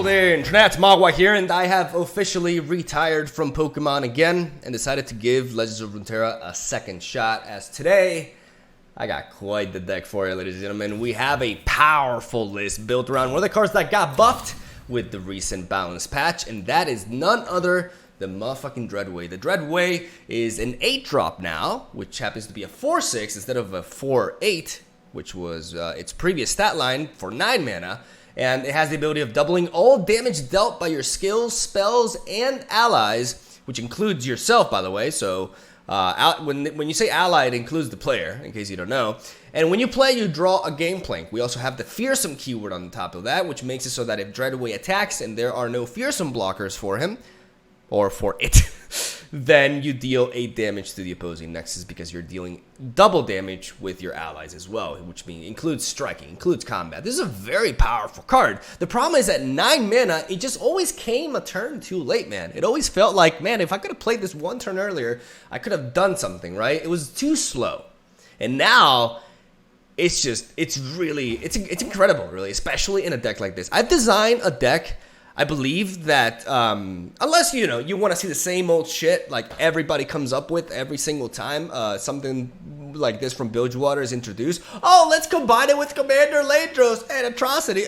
there, MegaMogwai here, and I have officially retired from Pokemon again and decided to give Legends of Runeterra a second shot, as today I got quite the deck for you, ladies and gentlemen. We have a powerful list built around one of the cards that got buffed with the recent balance patch, and that is none other than motherfucking Dreadway. The Dreadway is an 8-drop now, which happens to be a 4/6 instead of a 4/8, which was its previous stat line for 9 mana. And it has the ability of doubling all damage dealt by your skills, spells, and allies, which includes yourself, by the way. So when you say ally, it includes the player, in case you don't know. And when you play, you draw a GANGPLANK. We also have the Fearsome keyword on the top of that, which makes it so that if Dreadway attacks and there are no Fearsome blockers for him, or for it, then you deal 8 damage to the opposing nexus because you're dealing double damage with your allies as well, which means includes striking, includes combat. This is a very powerful card. The problem is at 9 mana, it just always came a turn too late, man. It always felt like, man, if I could have played this one turn earlier, I could have done something, right? It was too slow. And now it's just, it's incredible, really, especially in a deck like this. I've designed a deck, I believe that unless, you know, you want to see the same old shit like everybody comes up with every single time something like this from Bilgewater is introduced. Oh, let's combine it with Commander Ladros and Atrocity.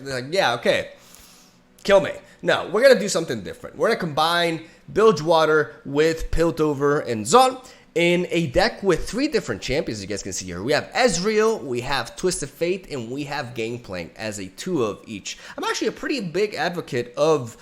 Like, yeah, okay. Kill me. No, we're going to do something different. We're going to combine Bilgewater with Piltover and Zon in a deck with 3 different champions, you guys can see here. We have Ezreal, we have Twisted Fate, and we have GANGPLANK as a 2 of each. I'm actually a pretty big advocate of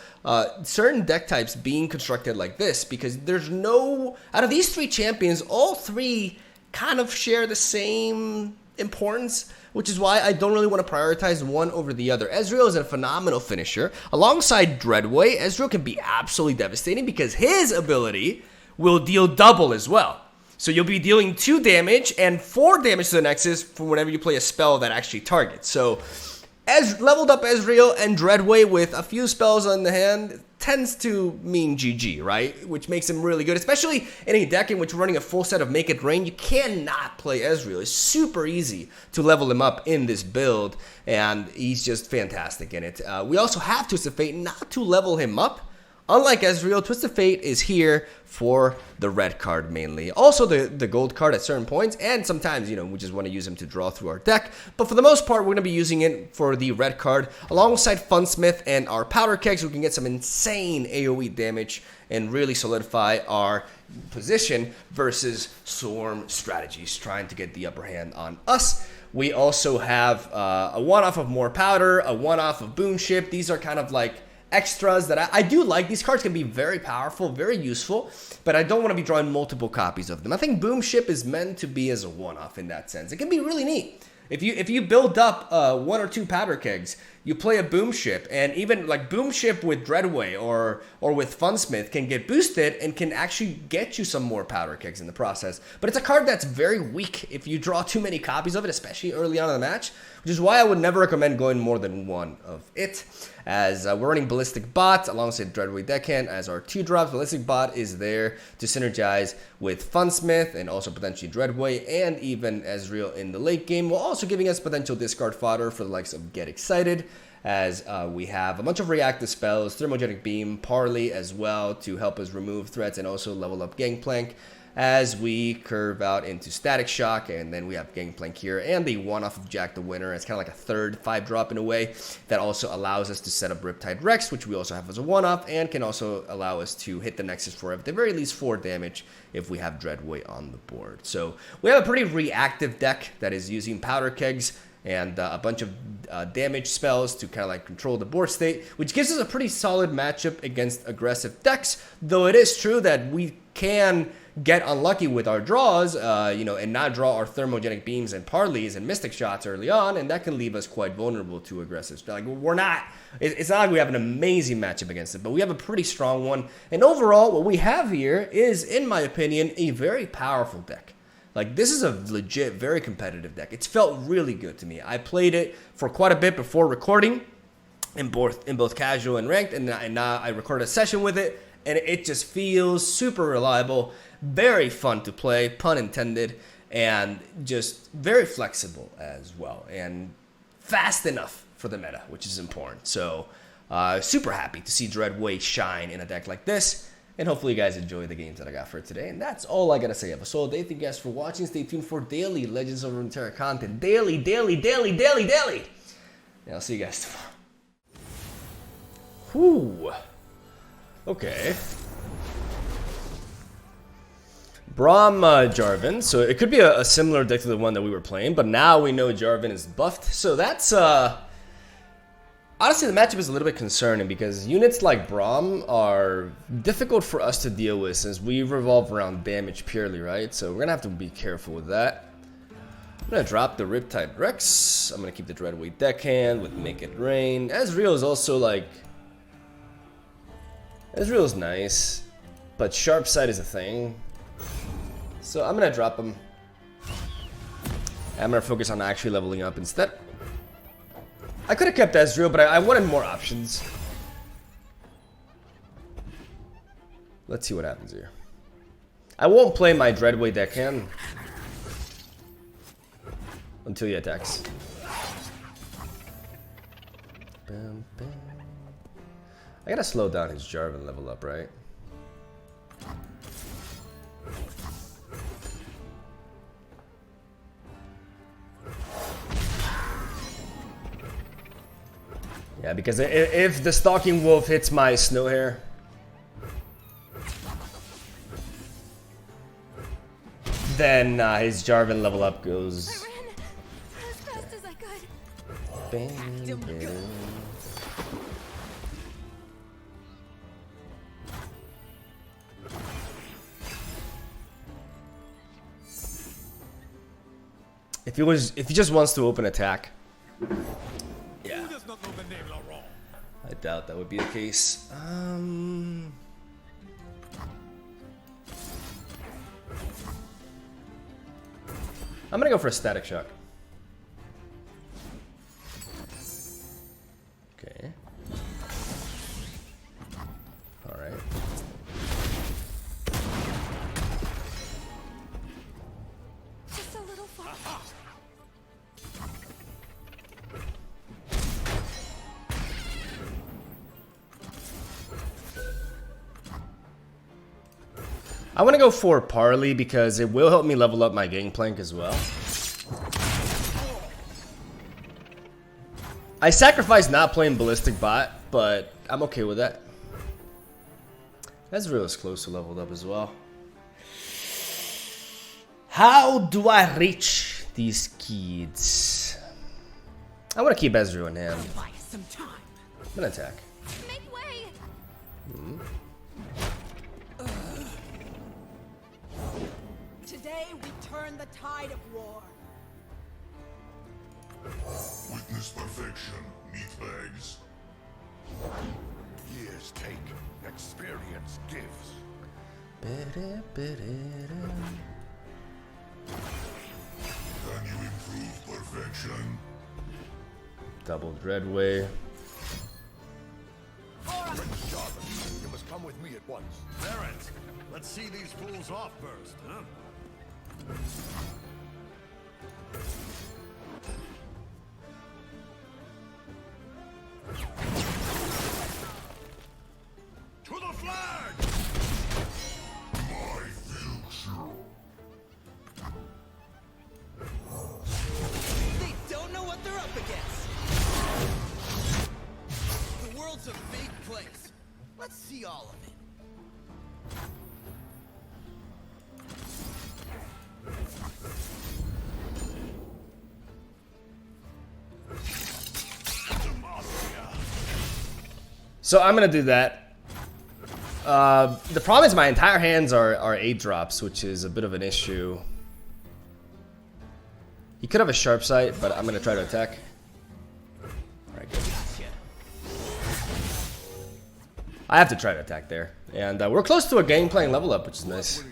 certain deck types being constructed like this, because there's no... Out of these 3 champions, all 3 kind of share the same importance, which is why I don't really want to prioritize one over the other. Ezreal is a phenomenal finisher. Alongside Dreadway, Ezreal can be absolutely devastating because his ability will deal double as well. So you'll be dealing 2 damage and 4 damage to the Nexus for whenever you play a spell that actually targets. So as leveled up Ezreal and Dreadway with a few spells on the hand tends to mean GG, right? Which makes him really good, especially in a deck in which we're running a full set of Make It Rain. You cannot play Ezreal. It's super easy to level him up in this build, and he's just fantastic in it. We also have Twisted Fate not to level him up. Unlike Ezreal, Twisted Fate is here for the red card mainly. Also the gold card at certain points, and sometimes, you know, we just want to use him to draw through our deck. But for the most part, we're going to be using it for the red card alongside Funsmith and our Powder Kegs. We can get some insane AoE damage and really solidify our position versus Swarm strategies trying to get the upper hand on us. We also have a one-off of more Powder, a one-off of Boom Ship. These are kind of like extras that I do like. These cards can be very powerful, very useful, but I don't want to be drawing multiple copies of them. I think Boom Ship is meant to be as a one-off in that sense. It can be really neat. If you build up 1 or 2 Powder Kegs, you play a Boom Ship, and even like Boom Ship with Dreadway or with Funsmith can get boosted and can actually get you some more Powder Kegs in the process. But it's a card that's very weak if you draw too many copies of it, especially early on in the match, which is why I would never recommend going more than 1 of it. As we're running Ballistic Bot alongside Dreadway Deckhand as our 2-drops. Ballistic Bot is there to synergize with Funsmith and also potentially Dreadway and even Ezreal in the late game, while also giving us potential discard fodder for the likes of Get Excited, as we have a bunch of reactive spells, Thermogenic Beam, Parley as well to help us remove threats and also level up GANGPLANK as we curve out into Static Shock. And then we have GANGPLANK here and the one-off of Jack the Winner. It's kind of like a third 5-drop in a way that also allows us to set up Riptide Rex, which we also have as a one-off, and can also allow us to hit the Nexus for at the very least 4 damage if we have Dreadway on the board. So we have a pretty reactive deck that is using Powder Kegs and a bunch of damage spells to kind of like control the board state, which gives us a pretty solid matchup against aggressive decks, though it is true that we can get unlucky with our draws, you know, and not draw our Thermogenic Beams and Parleys and Mystic Shots early on, and that can leave us quite vulnerable to aggressive. Like, we're not, it's not like we have an amazing matchup against it, but we have a pretty strong one. And overall, what we have here is, in my opinion, a very powerful deck. Like, this is a legit, very competitive deck. It's felt really good to me. I played it for quite a bit before recording, in both casual and ranked, and now I recorded a session with it, and it just feels super reliable, very fun to play, pun intended, and just very flexible as well, and fast enough for the meta, which is important. So Super happy to see Dreadway shine in a deck like this. And hopefully you guys enjoy the games that I got for today. And that's all I gotta say. So thank you guys for watching. Stay tuned for daily Legends of Runeterra content. Daily. And I'll see you guys tomorrow. Whew. Okay. Braum, Jarvan. So it could be a similar deck to the one that we were playing, but now we know Jarvan is buffed. So that's honestly, the matchup is a little bit concerning because units like Braum are difficult for us to deal with since we revolve around damage purely, right? So we're gonna have to be careful with that. I'm gonna drop the Riptide Rex. I'm gonna keep the Dreadway deckhand with Make It Rain. Ezreal is also like... Ezreal's nice, but Sharp Sight is a thing. So I'm gonna drop him. I'm gonna focus on actually leveling up instead. I could have kept Ezreal, but I wanted more options. Let's see what happens here. I won't play my Dreadway deckhand until he attacks. Bam, bam. I gotta slow down his Jarvan level up, right? Yeah, because if the Stalking Wolf hits my Snow Hare, then his Jarvan level up goes. I ran as fast as I could. Bam, bam. If he just wants to open attack. Yeah. I doubt that would be the case. I'm gonna go for a Static Shock. Okay. Alright. Just a little far. I want to go for Parley because it will help me level up my GANGPLANK as well. I sacrificed not playing Ballistic Bot, but I'm okay with that. Ezreal is close to leveled up as well. How do I reach these kids? I want to keep Ezreal in hand. I'm gonna attack. Make way. Today we turn the tide of war. Witness perfection, meatbags. Years take, experience gives. Can you improve perfection? Double Dreadway. Prince Jarvan, you must come with me at once. Barrett, let's see these fools off first, huh? To the flag! My future. They don't know what they're up against. The world's a big place. Let's see all of it. So I'm gonna do that. The problem is my entire hands are 8 drops, which is a bit of an issue. He could have a Sharp Sight, but I'm gonna try to attack. Alright, good. I have to try to attack there. And we're close to a GANGPLANK level up, which is nice.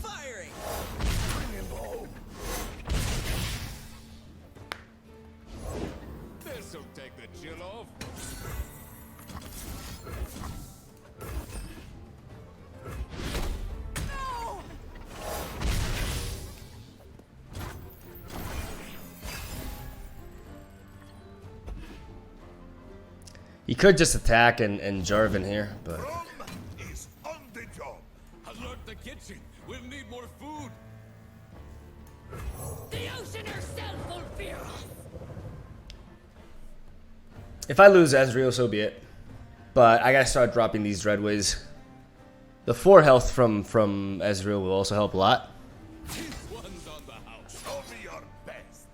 Firing. This'll take the chill off. No! He could just attack and Jarvan here, but Braum is on the job. Alert the kitchen. We'll need more food. The ocean herself will fear us. if I lose Ezreal, so be it. But I gotta start dropping these Dreadways. The 4 health from Ezreal will also help a lot. One's on the house. Show me your best.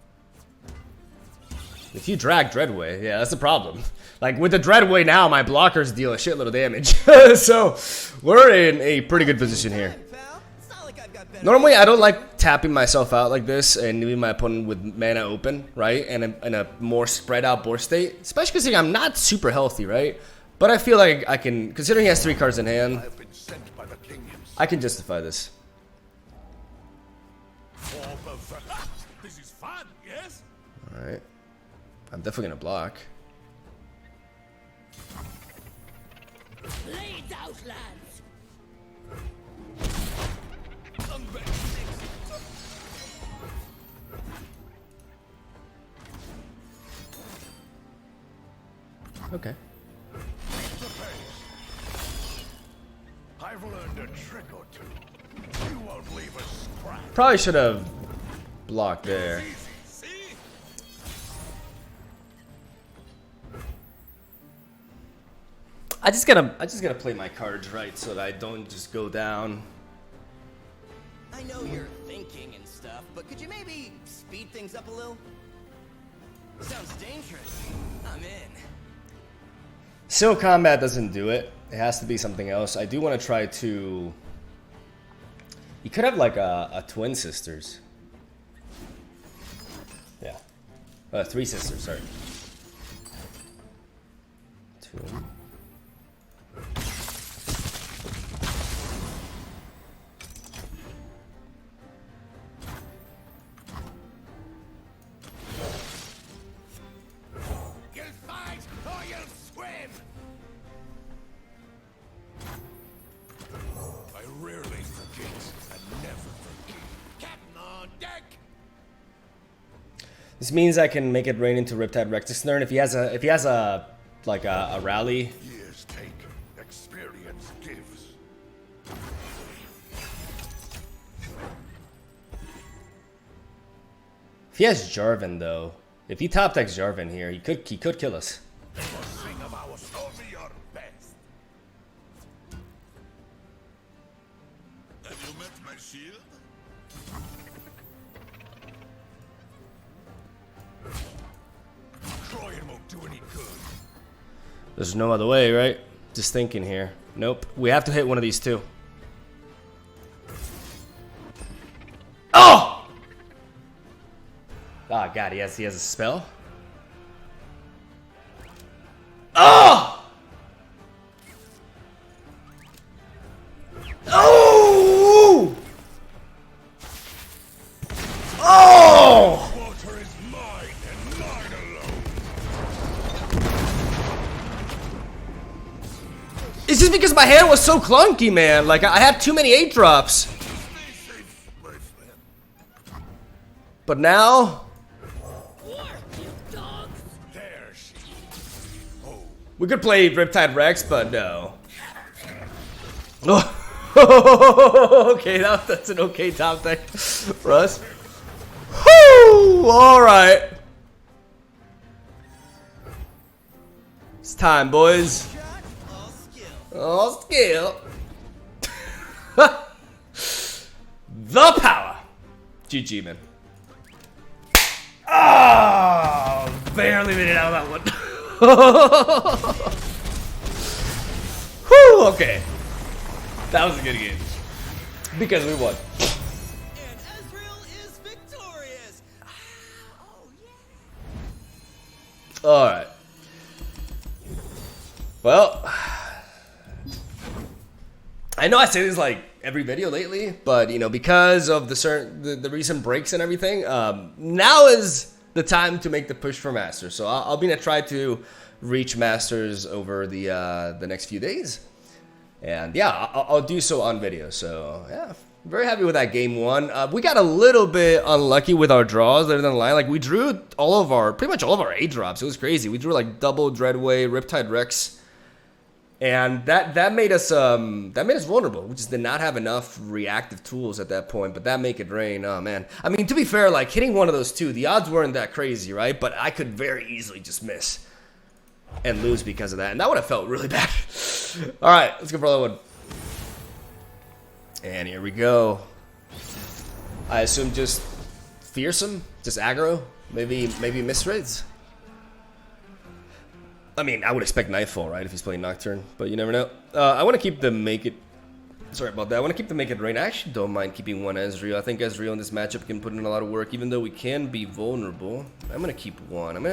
If you drag Dreadway, yeah, that's the problem. Like, with the Dreadway now, my blockers deal a shitload of damage. So, we're in a pretty good position here. Normally, I don't like tapping myself out like this and leaving my opponent with mana open, right? And in a more spread out board state. Especially considering I'm not super healthy, right? But I feel like I can, considering he has 3 cards in hand, I've been sent by the king himself. I can justify this. This is fun, yes? Alright. I'm definitely gonna block. Blades out, lads. Okay. I've learned a trick or two. You won't leave a scrap. Probably should have blocked there. See? I just gotta play my cards right so that I don't just go down. I know you're thinking and stuff, but could you maybe speed things up a little? Sounds dangerous. I'm in. Still, combat doesn't do it. It has to be something else. I do want to try to... You could have like a twin sisters. Yeah. 3 sisters, sorry. 2. You'll fight or you'll swim. I rarely forget and never forgive. Captain on deck. This means I can make it rain into Riptide Rectixner, and if he has a like a rally, Years take, experience gives. if he has Jarvan though, if he top decks Jarvan here, he could kill us. Sing of our show me your best. Have you met my shield? Troyan won't do any good. There's no other way, right? Just thinking here. Nope. We have to hit one of these 2. Oh! Oh god, he has a spell. Oh! Oh! Oh! Water is mine and mine alone. It's just because my hand was so clunky, man. Like, I had too many 8 drops. Stay safe, my friend. But now, Work, you dogs. There she is. Oh, we could play Riptide Rex, but no. Oh, okay, that's an okay top deck for us. Woo! Alright. It's time, boys. Shot, all skill. All skill. The power. GG, man. Oh, barely made it out of that one. Whew, okay. That was a good game. Because we won. And Ezreal is victorious. Oh yeah. Alright. Well, I know I say this like every video lately, but you know, because of the recent breaks and everything, now is the time to make the push for Masters. So I'll be gonna try to reach Masters over the next few days, and yeah, I'll do so on video. So yeah, Very happy with that game one. We got a little bit unlucky with our draws later down the line. Like, we drew pretty much all of our A drops. It was crazy. We drew like double Dreadway, Riptide Rex, and that made us vulnerable. We just did not have enough reactive tools at that point. But that Make It Rain, oh man. I mean, to be fair, like hitting one of those two, the odds weren't that crazy, right? But I could very easily just miss and lose because of that, and that would have felt really bad. All right, let's go for another one. And here we go. I assume just Fearsome, just aggro, maybe misreads. I mean, I would expect Nightfall, right, if he's playing Nocturne, but you never know. I want to keep the Make It. Sorry about that. I want to keep the Make It Rain. I actually don't mind keeping one Ezreal. I think Ezreal in this matchup can put in a lot of work, even though we can be vulnerable. I'm gonna keep one.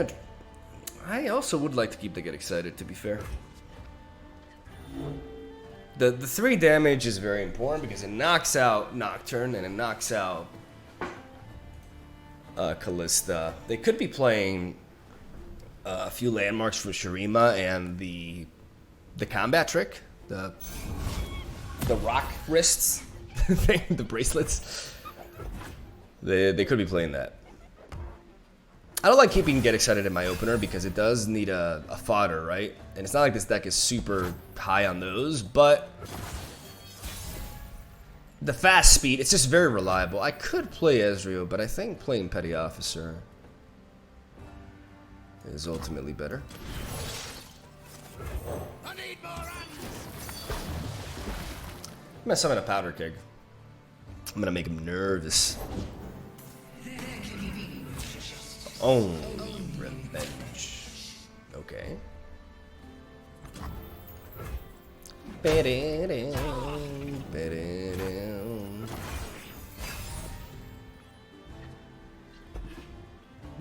I also would like to keep the Get Excited, to be fair. The 3 damage is very important because it knocks out Nocturne and it knocks out Callista. They could be playing a few landmarks for Shurima and the combat trick, the rock wrists, the bracelets. They could be playing that. I don't like keeping Get Excited in my opener because it does need a fodder, right? And it's not like this deck is super high on those, but the fast speed, it's just very reliable. I could play Ezreal, but I think playing Petty Officer is ultimately better. I need more hands. I'm gonna summon a Powder Keg. I'm gonna make him nervous. Oh, revenge. Okay.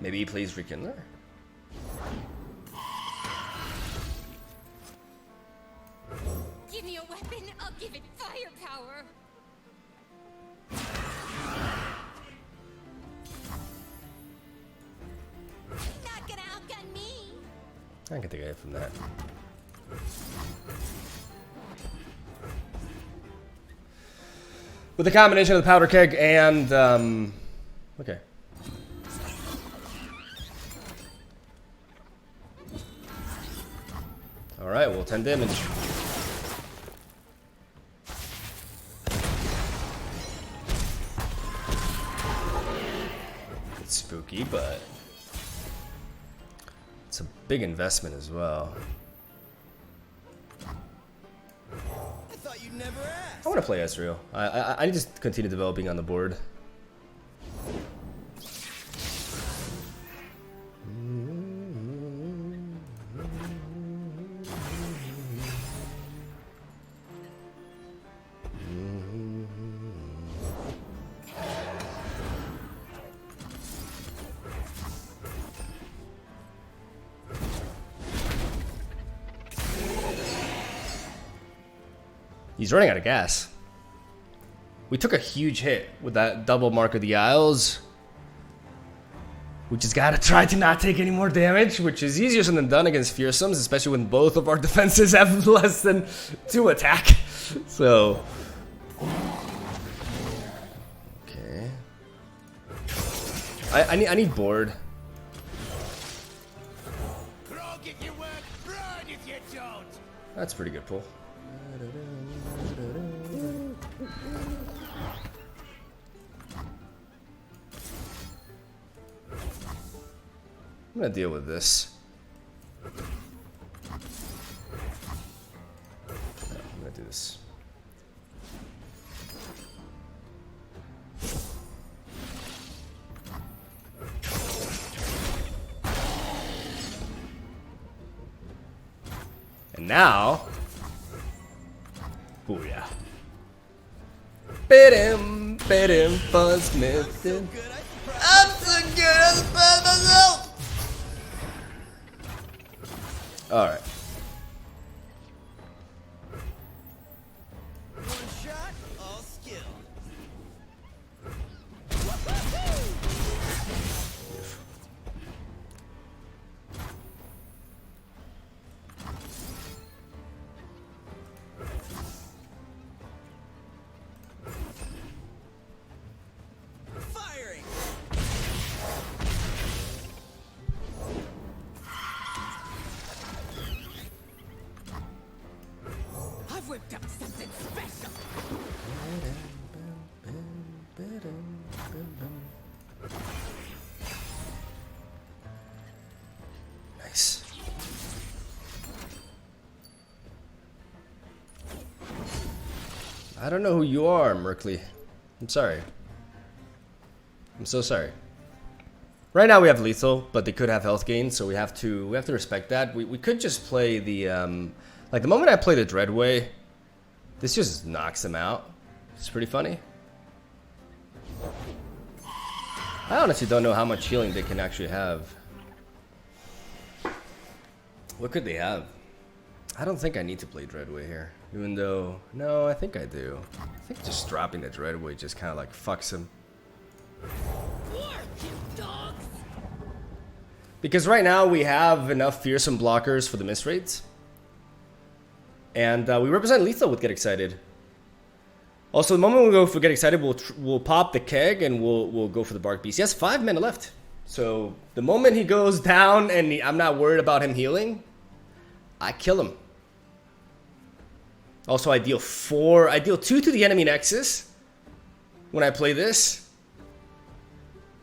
Maybe he plays Rekindler? Give me a weapon, I'll give it firepower. Not gonna outgun me. I can take a hit from that. With the combination of the Powder Keg and, okay. Alright, well, 10 damage. It's spooky, but it's a big investment as well. I thought you'd never ask. I want to play Ezreal. I need to continue developing on the board. He's running out of gas. We took a huge hit with that double Mark of the Isles. We just gotta try to not take any more damage, which is easier said than done against Fearsomes, especially when both of our defenses have less than 2 attack. So, okay. I need board. That's a pretty good pull. I'm gonna deal with this. I'm gonna do this. And now, booyah. Bit him, Fuzzmith. I'm so good, I surprised myself. Alright. One shot, all skill. whipped up something special. Nice. I don't know who you are, Merkley. I'm sorry. I'm so sorry. Right now we have lethal, but they could have health gain, so we have to respect that. We could just play the like the moment I play the Dreadway, this just knocks them out. It's pretty funny. I honestly don't know how much healing they can actually have. What could they have? I don't think I need to play Dreadway here, even though no, I think I do. I think just dropping the Dreadway just kind of like fucks him. Because right now we have enough Fearsome blockers for the miss rates. And we represent lethal with Get Excited. Also, the moment we go for Get Excited, we'll pop the keg and we'll go for the Bark Beast. He has 5 mana left. So the moment he goes down and I'm not worried about him healing, I kill him. Also, I deal 2 to the enemy Nexus when I play this.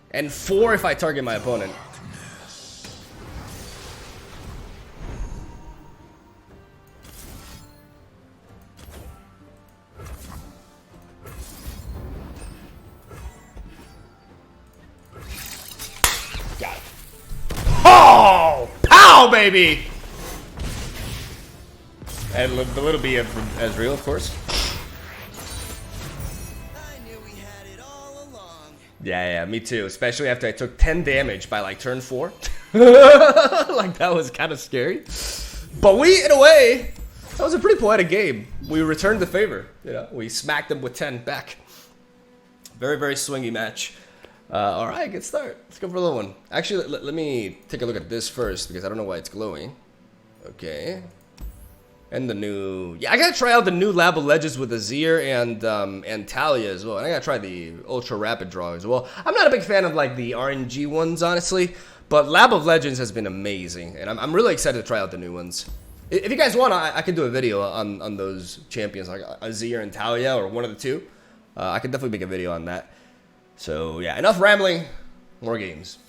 And 4 if I target my opponent. Got it. Oh! Pow, baby! And the little bee as real, of course. I knew we had it all along. Yeah, me too. Especially after I took 10 damage by like turn 4. Like that was kind of scary. But we, in a way, that was a pretty poetic game. We returned the favor. You know, we smacked them with 10 back. Very, very swingy match. All right, good start. Let's go for a little one. Actually, let me take a look at this first because I don't know why it's glowing. Okay. And the new, yeah, I gotta try out the new Lab of Legends with Azir and Talia as well. And I gotta try the Ultra Rapid Draw as well. I'm not a big fan of like the RNG ones, honestly, but Lab of Legends has been amazing, and I'm really excited to try out the new ones. If you guys want, I can do a video on those champions like Azir and Talia or one of the two. I could definitely make a video on that. So yeah, enough rambling. More games.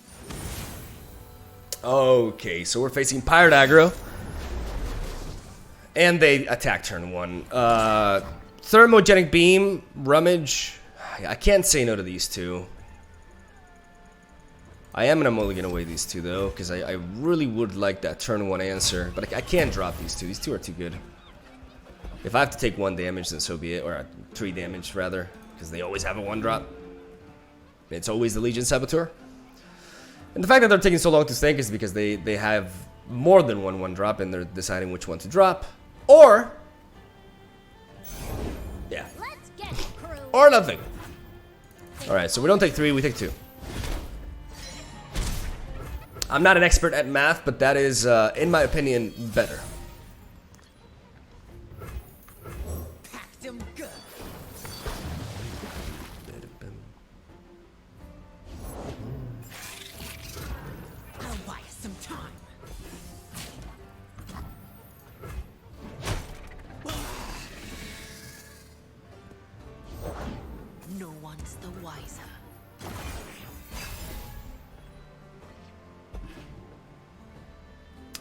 Okay, so we're facing Pirate aggro. And they attack turn 1. Thermogenic Beam, Rummage. I can't say no to these two. I am gonna mulligan away these two though, because I really would like that turn 1 answer. But I can't drop these two. These two are too good. If I have to take 1 damage, then so be it. Or 3 damage, rather. Because they always have a 1 drop. It's always the Legion Saboteur. And the fact that they're taking so long to think is because they have more than 1 drop and they're deciding which one to drop. Or, yeah, Let's get it, crew. or nothing. Alright, so we don't take 3, we take 2. I'm not an expert at math, but that is, in my opinion, better. Packed him good. I'll buy us some time. No one's the wiser.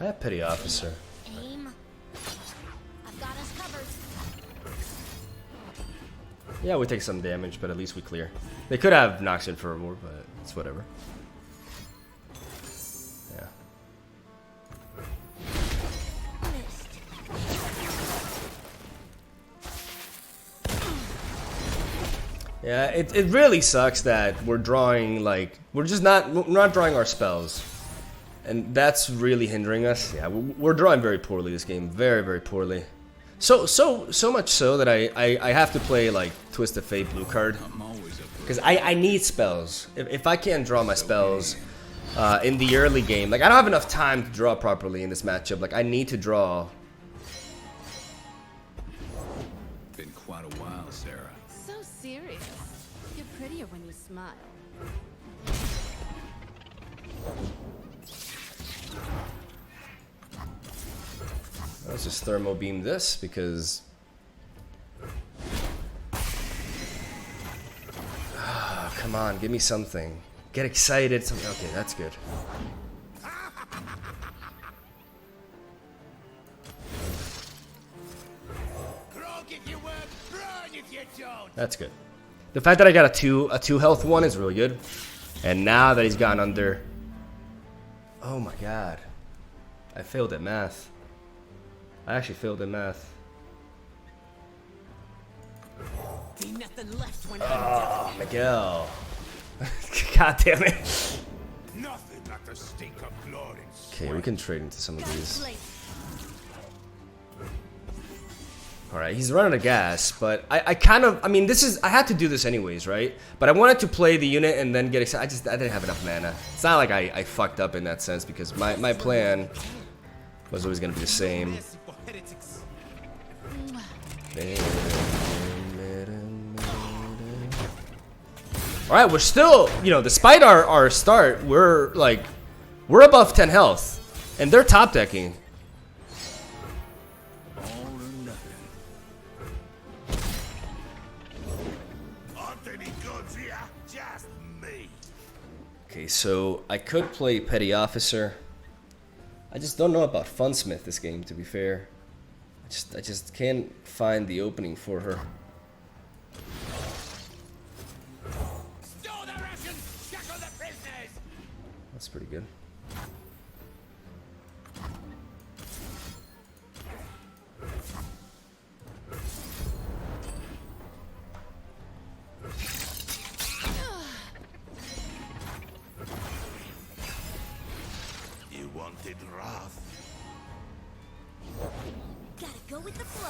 I have Petty Officer. Aim. I've got us covered. Yeah, we take some damage, but at least we clear. They could have Noxian for more, but it's whatever. Yeah. Yeah, it really sucks that we're drawing like we're not drawing our spells, and that's really hindering us. Yeah, we're drawing very poorly this game, very, very poorly. So much so that I have to play like Twist of Fate blue card because I need spells. If I can't draw my spells in the early game, like I don't have enough time to draw properly in this matchup. Like I need to draw. Been quite a while, Sarah. So serious. You're prettier when you smile. Let's just thermo beam this because come on, give me something. Get excited. Something. Okay, that's good. That's good. The fact that I got a two health one is really good. And now that he's gotten under. Oh my god. I failed at math. I actually failed at math. Oh, Miguel. God damn it. Nothing like the stink of blood and sweat. Okay, we can trade into some of these. Alright, he's running out of gas, but I mean, I had to do this anyways, right? But I wanted to play the unit and then get excited. I didn't have enough mana. It's not like I fucked up in that sense, because my plan was always going to be the same. Alright, we're still, you know, despite our start, we're above 10 health. And they're top decking. Okay, so I could play Petty Officer. I just don't know about Funsmith this game, to be fair. I just can't find the opening for her. That's pretty good. You wanted wrath. Gotta go with the flow.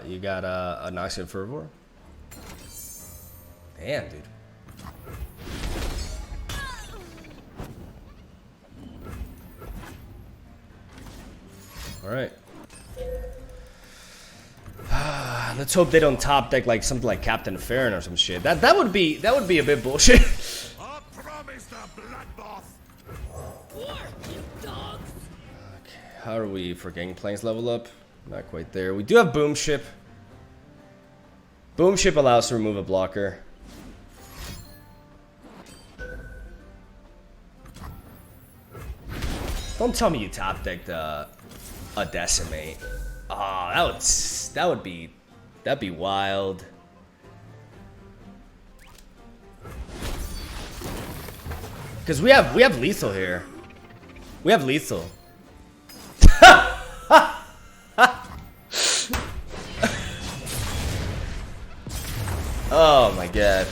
You got a Noxian Fervor? Damn, dude. All right. Let's hope they don't top deck like something like Captain Farron or some shit. That would be a bit bullshit. I promised a bloodbath. Okay, how are we for Gangplank's level up? Not quite there. We do have Boom Ship. Boom Ship allows to remove a blocker. Don't tell me you top decked a Decimate. Oh, that'd be wild. Because we have lethal here. We have lethal. Oh my god.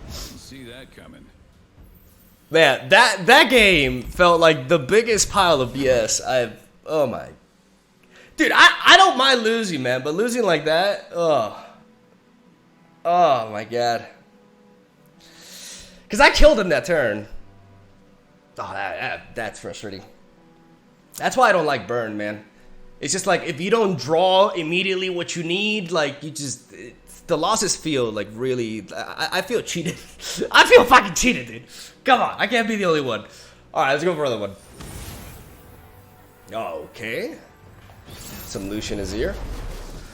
See that coming. Man, that game felt like the biggest pile of BS I've. Oh my. Dude, I don't mind losing, man, but losing like that, oh my god. Because I killed him that turn. Oh, that's frustrating. That's why I don't like burn, man. It's just like, if you don't draw immediately what you need, like, you just... the losses feel like really... I feel cheated. I feel fucking cheated, dude. Come on, I can't be the only one. Alright, let's go for another one. Okay. Some Lucian Azir.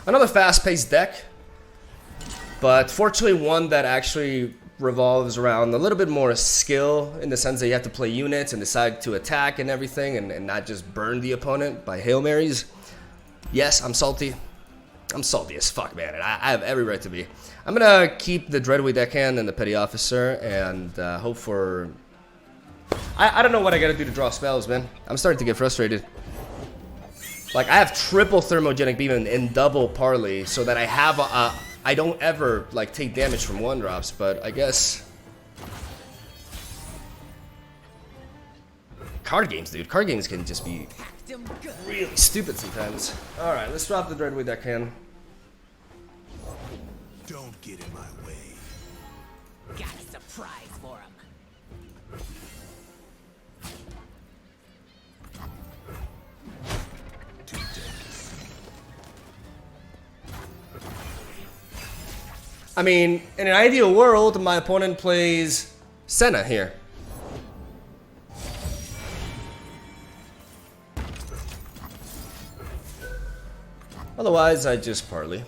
Another fast-paced deck. But fortunately one that actually revolves around a little bit more skill, in the sense that you have to play units and decide to attack and everything, and not just burn the opponent by Hail Marys. Yes, I'm salty. I'm salty as fuck, man, and I have every right to be. I'm gonna keep the Dreadway deckhand and the Petty Officer, and hope for... I don't know what I gotta do to draw spells, man. I'm starting to get frustrated. Like, I have triple Thermogenic Beam and double Parley, so that I have I don't ever, like, take damage from 1-drops, but I guess... Card games, dude. Card games can just be really stupid sometimes. Alright, let's drop the Dreadway deckhand. Don't get in my way. Got a surprise for him. I mean, in an ideal world, my opponent plays Senna here. Otherwise, I just parley.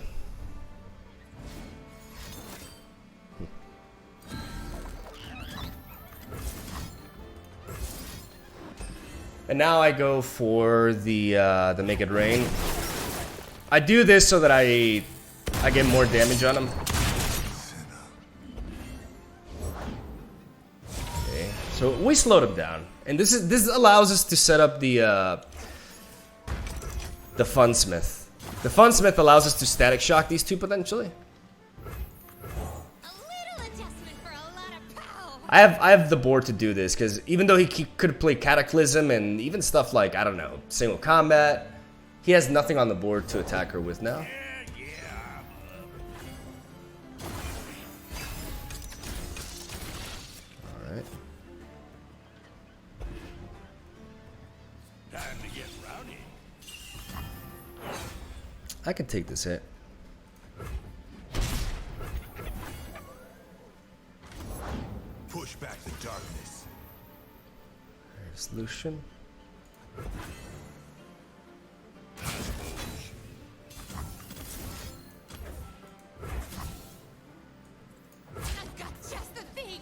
And now I go for the make it rain. I do this so that I get more damage on him. Okay, so we slowed him down, and this allows us to set up the Funsmith. The Funsmith allows us to static shock these two potentially. I have the board to do this because even though he could play Cataclysm and even stuff like, I don't know, single combat, he has nothing on the board to attack her with now. Alright. Time to get rowdy. I can take this hit. Push back the darkness. There's Lucian. I've got just the thing.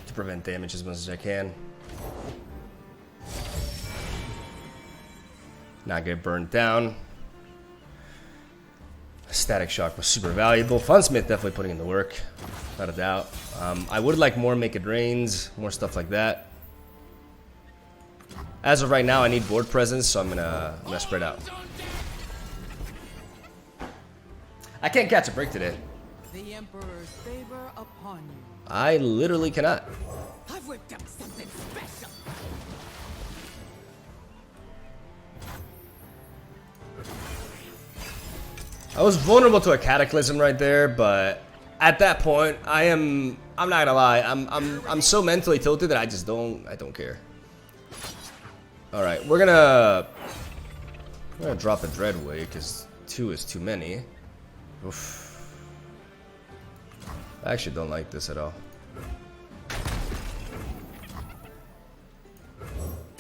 To prevent damage as much as I can. Not get burned down. Static shock was super valuable. Funsmith definitely putting in the work, without a doubt. I would like more make it rains, more stuff like that. As of right now, I need board presence, so I'm gonna spread out. I can't catch a break today. The Emperor's favor upon you. I literally cannot. I've whipped up something special. I was vulnerable to a Cataclysm right there, but at that point, I'm not gonna lie, I'm so mentally tilted that I don't care. All right, we're gonna drop a Dreadway because 2 is too many. Oof. I actually don't like this at all.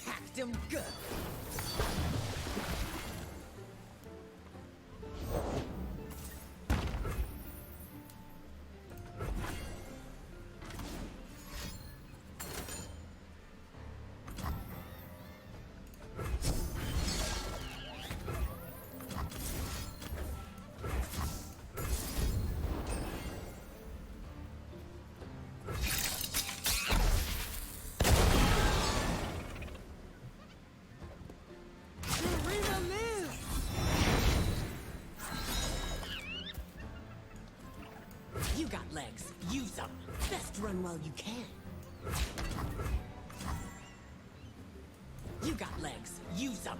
Packed him good. You got legs. Use them. Best run while you can. You got legs. Use them.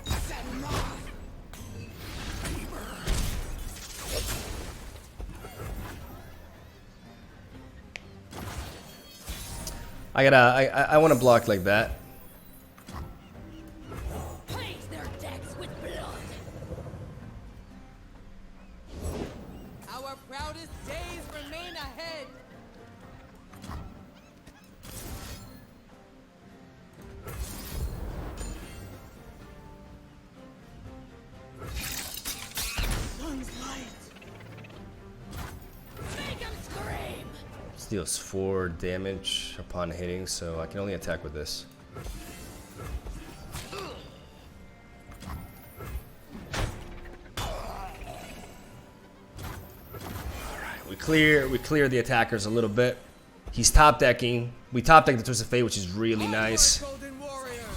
Set 'em off. I want to block like that. Paint their decks with blood. Our proudest days remain ahead. Sun's light. Make them scream. This deals 4 damage upon hitting, so I can only attack with this. We clear the attackers a little bit. He's top decking. We top deck the Twist of Fate, which is really nice. Golden Warrior.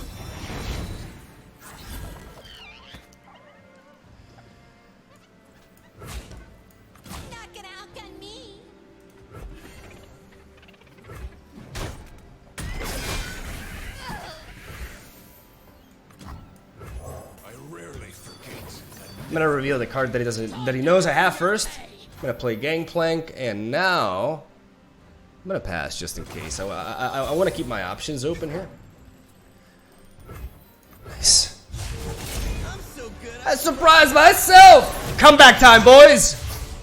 Not gonna outgun me. I rarely forget. gonna reveal the card that he knows I have first. I'm gonna play Gangplank, and now I'm gonna pass just in case. I want to keep my options open here. Nice. I'm so good. I surprised myself. Comeback time, boys.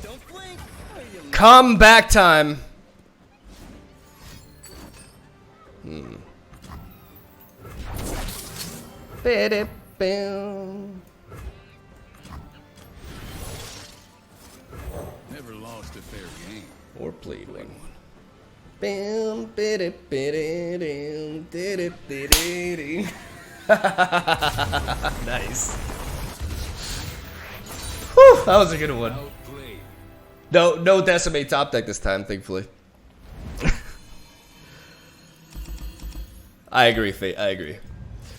Don't blink. Or you'll Comeback time. Never lost a fair game. Or played one. Nice. Whew, that was a good one. Outplayed. No decimate top deck this time, thankfully. I agree, Fate. I agree.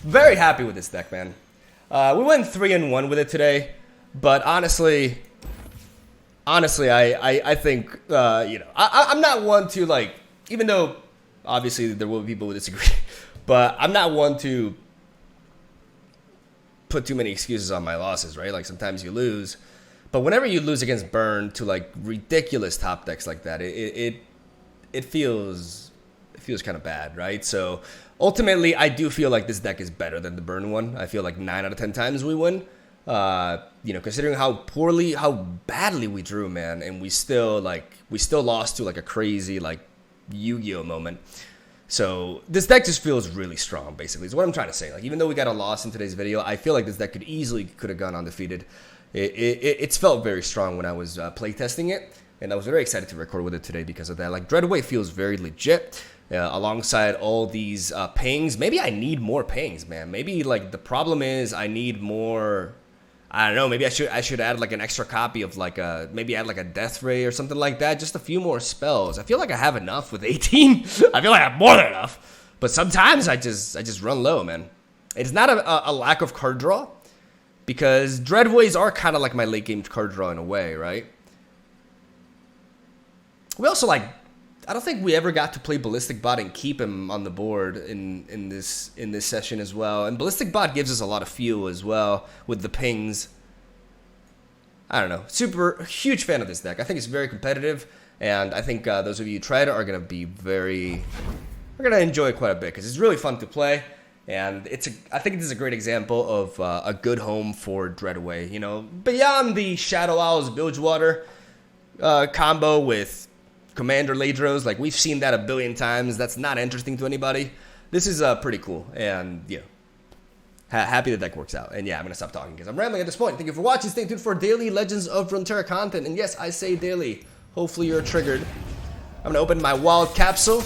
Very happy with this deck, man. We went 3-1 with it today, but honestly, I think you know, I'm not one to like, even though obviously there will be people who disagree, but I'm not one to put too many excuses on my losses, right? Like sometimes you lose, but whenever you lose against Burn to like ridiculous top decks like that, it feels kind of bad, right? So ultimately, I do feel like this deck is better than the Burn one. I feel like 9 out of 10 times we win. You know, considering how badly we drew, man, and we still lost to like a crazy like Yu-Gi-Oh moment. So this deck just feels really strong, basically, is what I'm trying to say. Like, even though we got a loss in today's video, I feel like this deck could have gone undefeated. It's felt very strong when I was playtesting it, and I was very excited to record with it today because of that. Like, Dreadway feels very legit. Alongside all these pings, maybe I need more pings, man. Maybe like the problem is I need more. I don't know. Maybe I should add like an extra copy of like maybe add like a Death Ray or something like that. Just a few more spells. I feel like I have enough with 18. I feel like I have more than enough. But sometimes I just run low, man. It's not a lack of card draw, because Dreadways are kind of like my late game card draw in a way, right? We also like. I don't think we ever got to play Ballistic Bot and keep him on the board in this session as well. And Ballistic Bot gives us a lot of fuel as well with the pings. I don't know. Super huge fan of this deck. I think it's very competitive, and I think those of you who tried it are gonna enjoy it quite a bit because it's really fun to play. And I think this is a great example of a good home for Dreadway. You know, beyond the Shadow Owls Bilgewater combo with Commander Ladros, like we've seen that a billion times. That's not interesting to anybody. This is pretty cool, and you know, happy the deck works out. And yeah, I'm gonna stop talking because I'm rambling at this point. Thank you for watching. Stay tuned for daily Legends of Runeterra content. And yes, I say daily. Hopefully you're triggered. I'm gonna open my wild capsule,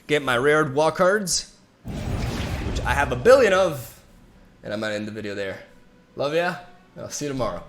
get my rared wall cards, which I have a billion of, and I'm gonna end the video there. Love ya. I'll see you tomorrow.